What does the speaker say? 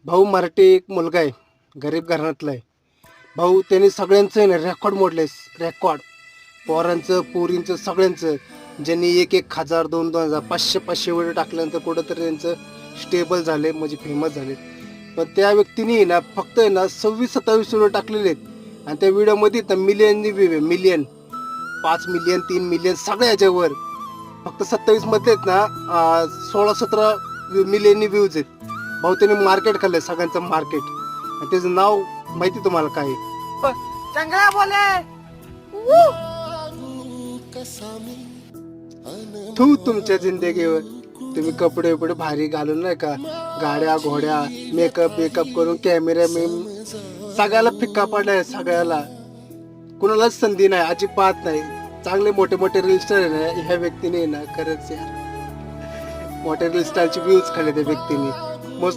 भाऊ मराठी एक मुलगा आहे, गरीब घराण्यातला आहे. भाऊ त्याने सगळ्यांचं आहे ना रेकॉर्ड मोडले, रेकॉर्ड. पोरांचं, पोरींचं, सगळ्यांचं. ज्यांनी 1,000, 2,000, 500 व्हिडिओ टाकल्यानंतर कुठंतरी त्यांचं स्टेबल झाले, म्हणजे फेमस झाले. पण त्या व्यक्तीने ना फक्त आहे ना 26-27 व्हिडिओ टाकलेले आहेत आणि त्या व्हिडिओमध्ये तर मिलियननी व्ह्यू आहे, मिलियन. 5 मिलियन, 3 मिलियन सगळ्या ह्याच्यावर. फक्त 27 मध्ये आहेत ना 16-17 मिलियननी व्ह्यूज आहेत. भाऊ त्याने मार्केट खाल्लंय, सगळ्यांचं मार्केट. आणि त्याचं नाव माहिती तुम्हाला काय आहे? चांगला बोले. तू तुमच्या जिंदगीवर तुम्ही कपडे वपडे भारी घालून नाही का, गाड्या घोड्या मेकअप करून कॅमेरा सगळ्याला फिक्का पडलाय. सगळ्याला कुणालाच संधी नाही, अजिबात नाही. चांगले मोठे मोठे रील स्टार आहे ना, ह्या व्यक्तीने ना खरंच यार मोठे रील स्टारची व्ह्यूज खाल्ले त्या व्यक्तीने. मोस्ट